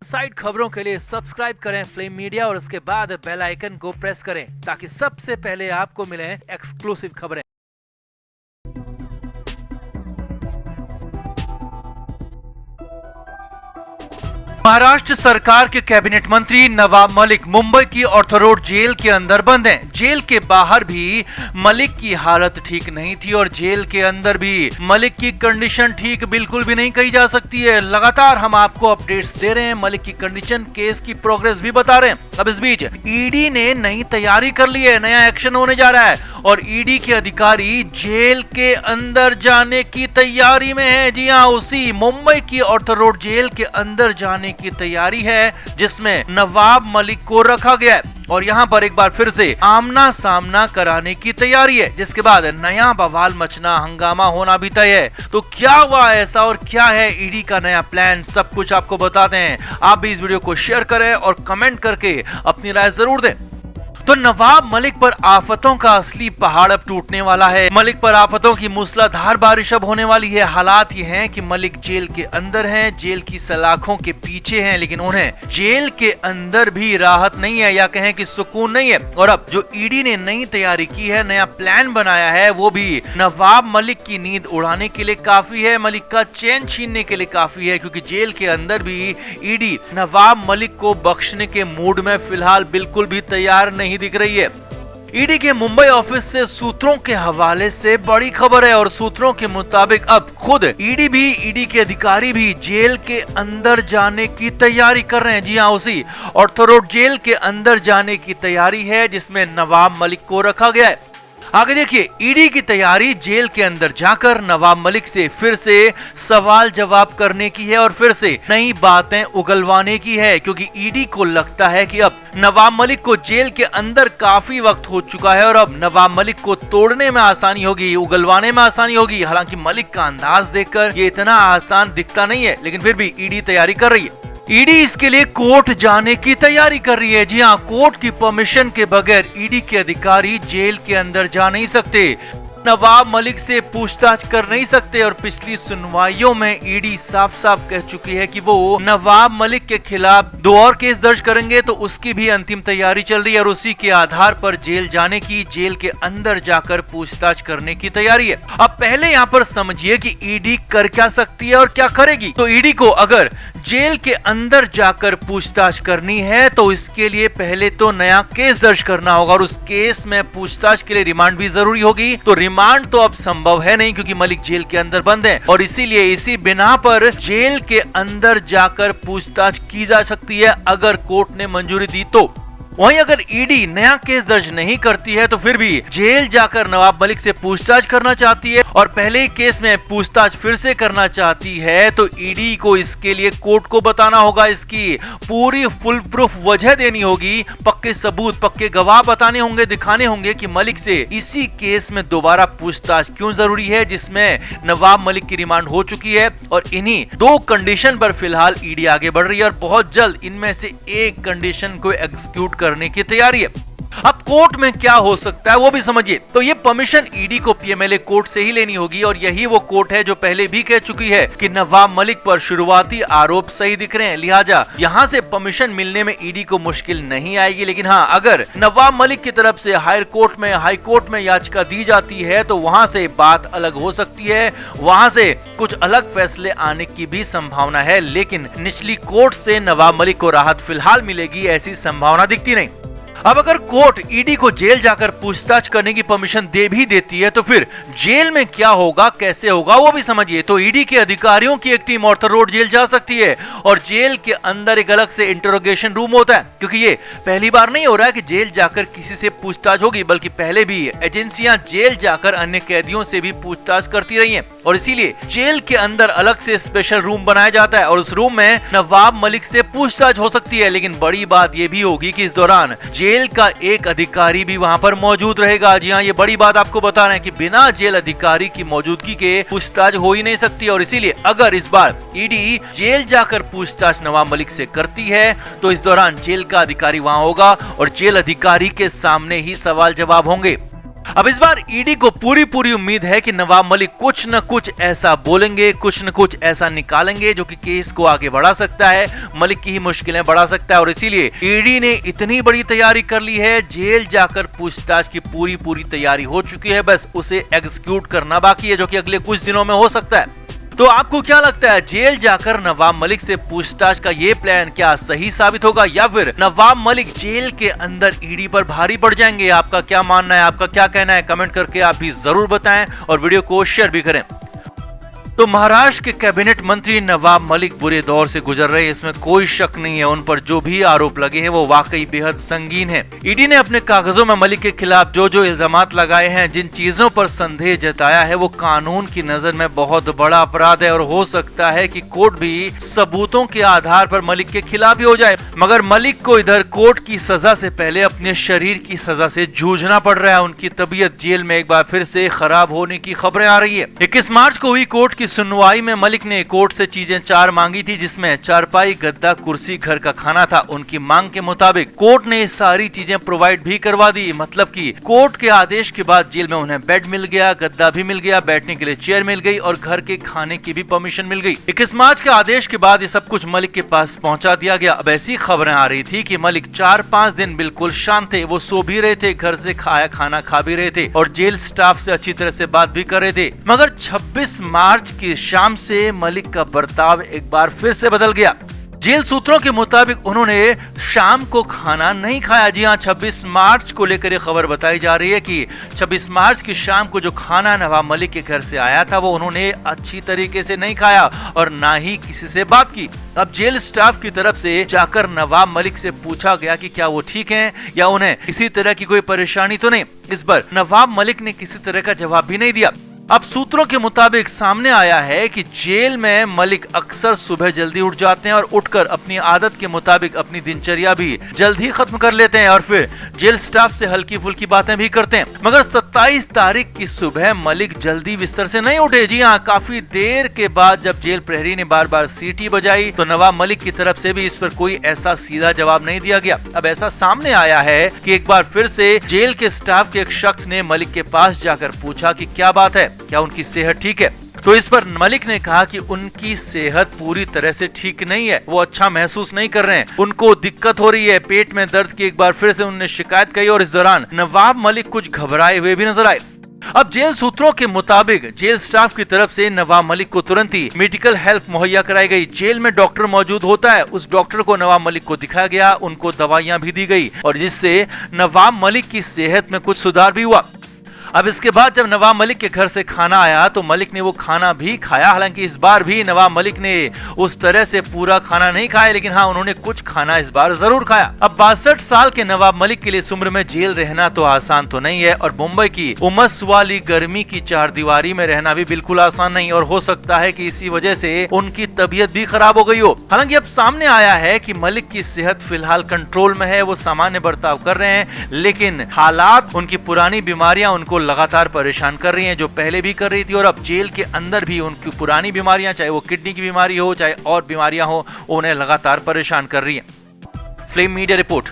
Side खबरों के लिए सब्सक्राइब करें फ्लेम मीडिया और उसके बाद बेल आइकन को प्रेस करें ताकि सबसे पहले आपको मिले एक्सक्लूसिव खबरें। महाराष्ट्र सरकार के कैबिनेट मंत्री नवाब मलिक मुंबई की ऑर्थो रोड जेल के अंदर बंद हैं। जेल के बाहर भी मलिक की हालत ठीक नहीं थी और जेल के अंदर भी मलिक की कंडीशन ठीक बिल्कुल भी नहीं कही जा सकती है। लगातार हम आपको अपडेट्स दे रहे हैं, मलिक की कंडीशन, केस की प्रोग्रेस भी बता रहे हैं। अब इस बीच ईडी ने नई तैयारी कर ली है, नया एक्शन होने जा रहा है और ईडी के अधिकारी जेल के अंदर जाने की तैयारी में है। जी हाँ, उसी मुंबई की ऑर्थो रोड जेल के अंदर जाने की तैयारी है जिसमें नवाब मलिक को रखा गया है और यहाँ पर एक बार फिर से आमना सामना कराने की तैयारी है, जिसके बाद नया बवाल मचना, हंगामा होना भी तय है। तो क्या हुआ ऐसा और क्या है ईडी का नया प्लान, सब कुछ आपको बताते हैं। आप भी इस वीडियो को शेयर करें और कमेंट करके अपनी राय जरूर दें। तो नवाब मलिक पर आफतों का असली पहाड़ अब टूटने वाला है। मलिक पर आफतों की मूसलाधार बारिश अब होने वाली है। हालात ये हैं कि मलिक जेल के अंदर हैं, जेल की सलाखों के पीछे हैं, लेकिन उन्हें जेल के अंदर भी राहत नहीं है या कहें कि सुकून नहीं है। और अब जो ईडी ने नई तैयारी की है, नया प्लान बनाया है, वो भी नवाब मलिक की नींद उड़ाने के लिए काफी है, मलिक का चैन छीनने के लिए काफी है, क्योंकि जेल के अंदर भी ईडी नवाब मलिक को बख्शने के मूड में फिलहाल बिल्कुल भी तैयार नहीं दिख रही है। ईडी के मुंबई ऑफिस से सूत्रों के हवाले से बड़ी खबर है और सूत्रों के मुताबिक अब खुद ईडी के अधिकारी भी जेल के अंदर जाने की तैयारी कर रहे हैं। जी हाँ, उसी ऑर्थो रोड जेल के अंदर जाने की तैयारी है जिसमें नवाब मलिक को रखा गया है। आगे देखिए, ईडी की तैयारी जेल के अंदर जाकर नवाब मलिक से फिर से सवाल जवाब करने की है और फिर से नई बातें उगलवाने की है, क्योंकि ईडी को लगता है कि अब नवाब मलिक को जेल के अंदर काफी वक्त हो चुका है और अब नवाब मलिक को तोड़ने में आसानी होगी, उगलवाने में आसानी होगी। हालांकि मलिक का अंदाज देखकर ये इतना आसान दिखता नहीं है, लेकिन फिर भी ईडी तैयारी कर रही है। ईडी इसके लिए कोर्ट जाने की तैयारी कर रही है। जी हाँ, कोर्ट की परमिशन के बगैर ईडी के अधिकारी जेल के अंदर जा नहीं सकते, नवाब मलिक से पूछताछ कर नहीं सकते और पिछली सुनवाइयों में ईडी साफ साफ कह चुकी है कि वो नवाब मलिक के खिलाफ 2 और केस दर्ज करेंगे, तो उसकी भी अंतिम तैयारी चल रही है और उसी के आधार पर जेल जाने की, जेल के अंदर जाकर पूछताछ करने की तैयारी है। अब पहले यहाँ पर समझिए कि ईडी कर क्या सकती है और क्या करेगी। तो ईडी को अगर जेल के अंदर जाकर पूछताछ करनी है तो इसके लिए पहले तो नया केस दर्ज करना होगा और उस केस में पूछताछ के लिए रिमांड भी जरूरी होगी। तो रिमांड तो अब संभव है नहीं क्योंकि मलिक जेल के अंदर बंद है और इसीलिए इसी बिना पर जेल के अंदर जाकर पूछताछ की जा सकती है अगर कोर्ट ने मंजूरी दी तो। वहीं अगर ईडी नया केस दर्ज नहीं करती है तो फिर भी जेल जाकर नवाब मलिक से पूछताछ करना चाहती है और पहले ही केस में पूछताछ फिर से करना चाहती है तो ईडी को इसके लिए कोर्ट को बताना होगा, इसकी पूरी फुल प्रूफ वजह देनी होगी, पक्के सबूत, पक्के गवाह बताने होंगे, दिखाने होंगे कि मलिक से इसी केस में दोबारा पूछताछ क्यों जरूरी है जिसमें नवाब मलिक की रिमांड हो चुकी है। और इन्हीं 2 कंडीशन पर फिलहाल ईडी आगे बढ़ रही है और बहुत जल्द इनमें से एक कंडीशन को एग्जीक्यूट करने की तैयारी है। अब कोर्ट में क्या हो सकता है वो भी समझिए। तो ये परमिशन ईडी को पीएमएलए कोर्ट से ही लेनी होगी और यही वो कोर्ट है जो पहले भी कह चुकी है कि नवाब मलिक पर शुरुआती आरोप सही दिख रहे हैं, लिहाजा यहाँ से परमिशन मिलने में ईडी को मुश्किल नहीं आएगी। लेकिन हाँ, अगर नवाब मलिक की तरफ से हाई कोर्ट में याचिका दी जाती है तो वहां से बात अलग हो सकती है, वहां से कुछ अलग फैसले आने की भी संभावना है, लेकिन निचली कोर्ट से नवाब मलिक को राहत फिलहाल मिलेगी ऐसी संभावना दिखती नहीं। अब अगर कोर्ट ईडी को जेल जाकर पूछताछ करने की परमिशन दे भी देती है तो फिर जेल में क्या होगा, कैसे होगा वो भी समझिए। तो ईडी के अधिकारियों की एक टीम ऑर्थो रोड जेल जा सकती है और जेल के अंदर एक अलग से इंटरोगेशन रूम होता है, क्योंकि ये पहली बार नहीं हो रहा है कि जेल जाकर किसी से पूछताछ होगी, बल्कि पहले भी एजेंसियां जेल जाकर अन्य कैदियों से भी पूछताछ करती रही हैं और इसीलिए जेल के अंदर अलग से स्पेशल रूम बनाया जाता है और उस रूम में नवाब मलिक से पूछताछ हो सकती है। लेकिन बड़ी बात यह भी होगी कि इस दौरान जेल का एक अधिकारी भी वहां पर मौजूद रहेगा। जी हाँ, ये बड़ी बात आपको बता रहे हैं कि बिना जेल अधिकारी की मौजूदगी के पूछताछ हो ही नहीं सकती और इसीलिए अगर इस बार ईडी जेल जाकर पूछताछ नवाब मलिक से करती है तो इस दौरान जेल का अधिकारी वहां होगा और जेल अधिकारी के सामने ही सवाल जवाब होंगे। अब इस बार ईडी को पूरी उम्मीद है कि नवाब मलिक कुछ न कुछ ऐसा बोलेंगे, कुछ न कुछ ऐसा निकालेंगे जो कि केस को आगे बढ़ा सकता है, मलिक की ही मुश्किलें बढ़ा सकता है। और इसीलिए ईडी ने इतनी बड़ी तैयारी कर ली है, जेल जाकर पूछताछ की पूरी तैयारी हो चुकी है, बस उसे एग्जीक्यूट करना बाकी है, जो कि अगले कुछ दिनों में हो सकता है। तो आपको क्या लगता है, जेल जाकर नवाब मलिक से पूछताछ का ये प्लान क्या सही साबित होगा, या फिर नवाब मलिक जेल के अंदर ईडी पर भारी पड़ जाएंगे? आपका क्या मानना है, आपका क्या कहना है, कमेंट करके आप भी जरूर बताएं और वीडियो को शेयर भी करें। तो महाराष्ट्र के कैबिनेट मंत्री नवाब मलिक बुरे दौर से गुजर रहे हैं, इसमें कोई शक नहीं है। उन पर जो भी आरोप लगे हैं वो वाकई बेहद संगीन है। ईडी ने अपने कागजों में मलिक के खिलाफ जो इल्जामात लगाए हैं, जिन चीजों पर संदेह जताया है, वो कानून की नजर में बहुत बड़ा अपराध है और हो सकता है कि कोर्ट भी सबूतों के आधार पर मलिक के खिलाफ ही हो जाए। मगर मलिक को इधर कोर्ट की सजा से पहले अपने शरीर की सजा से जूझना पड़ रहा है। उनकी तबीयत जेल में एक बार फिर से खराब होने की खबरें आ रही है। 21 मार्च को हुई कोर्ट की सुनवाई में मलिक ने कोर्ट से चीजें 4 मांगी थी, जिसमें चारपाई, गद्दा, कुर्सी, घर का खाना था। उनकी मांग के मुताबिक कोर्ट ने सारी चीजें प्रोवाइड भी करवा दी। मतलब कि कोर्ट के आदेश के बाद जेल में उन्हें बेड मिल गया, गद्दा भी मिल गया, बैठने के लिए चेयर मिल गई और घर के खाने की भी परमिशन मिल गई। 21 मार्च के आदेश के बाद ये सब कुछ मलिक के पास पहुंचा दिया गया। अब ऐसी खबरें आ रही थी कि मलिक 4-5 दिन बिल्कुल शांत थे, वो सो भी रहे थे, घर से खाना खा भी रहे थे और जेल स्टाफ से अच्छी तरह से बात भी कर रहे थे। मगर 26 मार्च की शाम से मलिक का बर्ताव एक बार फिर से बदल गया। जेल सूत्रों के मुताबिक उन्होंने शाम को खाना नहीं खाया। जी हाँ, 26 मार्च को लेकर ये खबर बताई जा रही है कि 26 मार्च की शाम को जो खाना नवाब मलिक के घर से आया था, वो उन्होंने अच्छी तरीके से नहीं खाया और ना ही किसी से बात की। अब जेल स्टाफ की तरफ से जाकर नवाब मलिक से पूछा गया कि क्या वो ठीक हैं या उन्हें किसी तरह की कोई परेशानी तो नहीं। इस पर नवाब मलिक ने किसी तरह का जवाब भी नहीं दिया। अब सूत्रों के मुताबिक सामने आया है कि जेल में मलिक अक्सर सुबह जल्दी उठ जाते हैं और उठकर अपनी आदत के मुताबिक अपनी दिनचर्या भी जल्दी खत्म कर लेते हैं और फिर जेल स्टाफ से हल्की फुल्की बातें भी करते हैं। मगर 27 तारीख की सुबह मलिक जल्दी बिस्तर से नहीं उठे। जी हाँ, काफी देर के बाद जब जेल प्रहरी ने बार सीटी बजाई तो नवाब मलिक की तरफ से भी इस पर कोई ऐसा सीधा जवाब नहीं दिया गया। अब ऐसा सामने आया है कि एक बार फिर से जेल के स्टाफ के एक शख्स ने मलिक के पास जाकर पूछा कि क्या बात है, क्या उनकी सेहत ठीक है। तो इस पर मलिक ने कहा कि उनकी सेहत पूरी तरह से ठीक नहीं है, वो अच्छा महसूस नहीं कर रहे हैं, उनको दिक्कत हो रही है, पेट में दर्द की एक बार फिर से उन्होंने शिकायत की और इस दौरान नवाब मलिक कुछ घबराए हुए भी नजर आए। अब जेल सूत्रों के मुताबिक जेल स्टाफ की तरफ से नवाब मलिक को तुरंत ही मेडिकल हेल्प मुहैया कराई गई। जेल में डॉक्टर मौजूद होता है, उस डॉक्टर को नवाब मलिक को दिखाया गया, उनको दवाइयां भी दी गई और जिससे नवाब मलिक की सेहत में कुछ सुधार भी हुआ। अब इसके बाद जब नवाब मलिक के घर से खाना आया तो मलिक ने वो खाना भी खाया। हालांकि इस बार भी नवाब मलिक ने उस तरह से पूरा खाना नहीं खाया, लेकिन हाँ, उन्होंने कुछ खाना इस बार जरूर खाया। अब 62 साल के नवाब मलिक के लिए इस उम्र में जेल रहना तो आसान तो नहीं है और मुंबई की उमस वाली गर्मी की चारदीवारी में रहना भी बिल्कुल आसान नहीं और हो सकता है कि इसी वजह से उनकी तबीयत भी खराब हो गई हो। हालांकि अब सामने आया है कि मलिक की सेहत फिलहाल कंट्रोल में है, वो सामान्य बर्ताव कर रहे हैं, लेकिन हालात, उनकी पुरानी बीमारियां उनको लगातार परेशान कर रही हैं, जो पहले भी कर रही थी और अब जेल के अंदर भी उनकी पुरानी बीमारियां, चाहे वो किडनी की बीमारी हो, चाहे और बीमारियां हो, उन्हें लगातार परेशान कर रही हैं। Flame media report.